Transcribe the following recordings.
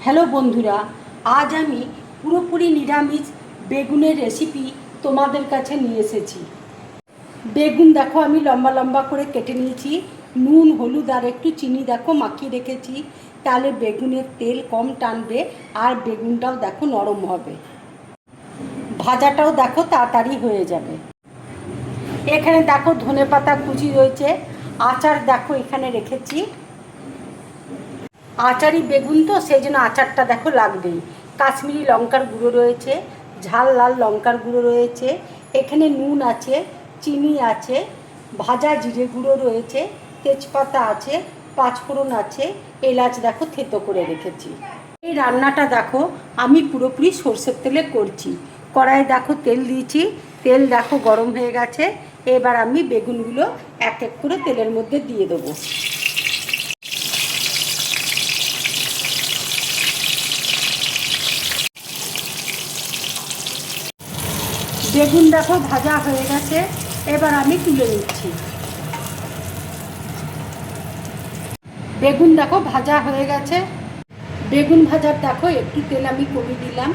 Hello বন্ধুরা, আজ আমি পুরোপুরি নিরামিষ বেগুনের রেসিপি তোমাদের কাছে নিয়ে এসেছি। বেগুন দেখো আমি লম্বা লম্বা করে কেটে নিয়েছি, নুন হলুদ আর একটু চিনি দেখো মাখিয়ে রেখেছি, তাহলে বেগুনের তেল কম টানবে আর বেগুনটাও দেখো নরম হবে, ভাজাটাও দেখো তাড়াতাড়ি হয়ে যাবে। এখানে দেখো ধনেপাতা কুচি রয়েছে, আচার দেখো এখানে রেখেছি, আচারি বেগুন তো সেই জন্য আচারটা দেখো লাগবেই। কাশ্মীরি লঙ্কার গুঁড়ো রয়েছে, ঝাল লাল লঙ্কার গুঁড়ো রয়েছে, এখানে নুন আছে, চিনি আছে, ভাজা জিরে গুঁড়ো রয়েছে, তেজপাতা আছে, পাঁচফোড়ন আছে, এলাচ দেখো থেতো করে রেখেছি। এই রান্নাটা দেখো আমি পুরোপুরি সর্ষের তেলে করছি। কড়াইয়ে দেখো তেল দিয়েছি, তেল দেখো গরম হয়ে গেছে। এবার আমি বেগুনগুলো এক এক করে তেলের মধ্যে দিয়ে দেবো। বেগুন দেখো ভাজা হয়ে গেছে, এবার আমি তুলে নিচ্ছি। বেগুন দেখো ভাজা হয়ে গেছে, বেগুন ভাজার দেখো একটু তেল আমি কমিয়ে দিলাম,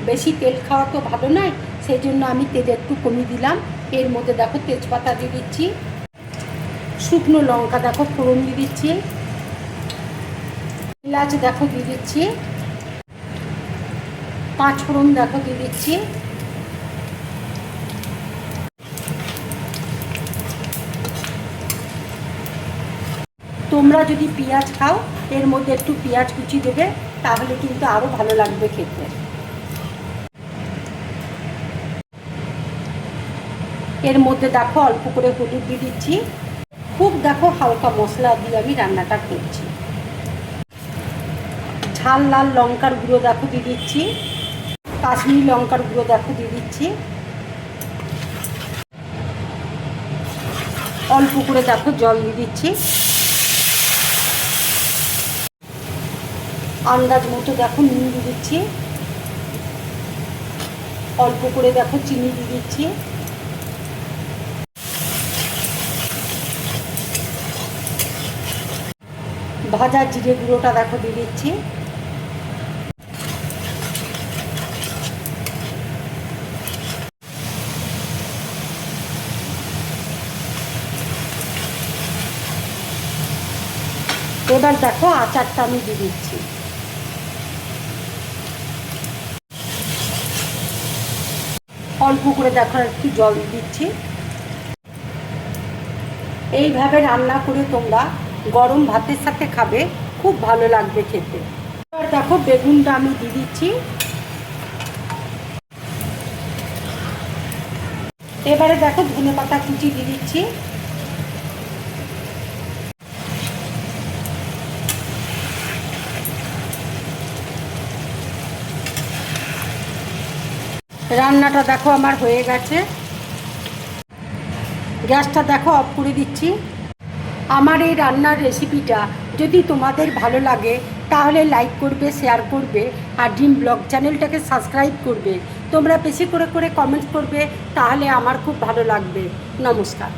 বেশি তেল খাওয়া তো ভালো নয়, সেই জন্য আমি তেল একটু কমিয়ে দিলাম। এর মধ্যে দেখো তেজপাতা দিয়ে দিচ্ছি, শুকনো লঙ্কা দেখো ফোড়ন দিয়ে দিচ্ছি, এলাচ দেখো দিয়ে দিচ্ছি, পাঁচফোড়ন দেখো দিয়ে দিচ্ছি, তোমরা যদি পেঁয়াজ খাও এর মধ্যে একটু পেঁয়াজ কুচি দেবে, তাহলে কিন্তু আরও ভালো লাগবে খেতে। এর মধ্যে দেখো অল্প করে হলুদ দিয়ে দিচ্ছি, খুব দেখো হালকা মশলা দিয়ে আমি রান্নাটা করছি। ঝাল লাল লঙ্কার গুঁড়ো দেখো দিয়ে দিচ্ছি, কাশ্মীরি লঙ্কার গুঁড়ো দেখো দিয়ে দিচ্ছি, অল্প করে দেখো জল দিয়ে দিচ্ছি, আন্দাজ মতো দেখো নুন দিয়ে দিচ্ছি, অল্প করে দেখো চিনি দিয়ে দিচ্ছি, ভাজা জিরে গুঁড়োটা দেখো দিয়ে দিচ্ছি, এবার দেখো আচারটা আমি দিয়ে দিচ্ছি। অল্প করে দেখো একটু জল দিচ্ছি। এইভাবে রান্না করে তোমরা গরম ভাতের সাথে খাবে, খুব ভালো লাগবে খেতে। এবার দেখো বেগুনটা আমি দিয়ে দিচ্ছি, এবারে দেখো ধনেপাতা কুচি দিয়ে দিচ্ছি, রান্নাটা দেখো আমার হয়ে গেছে, গ্যাসটা দেখো অফ করে দিচ্ছি। আমার এই রান্নার রেসিপিটা যদি তোমাদের ভালো লাগে তাহলে লাইক করবে, শেয়ার করবে আর ড্রিম ব্লগ চ্যানেলটাকে সাবস্ক্রাইব করবে। তোমরা বেশি করে কমেন্টস করবে, তাহলে আমার খুব ভালো লাগবে। নমস্কার।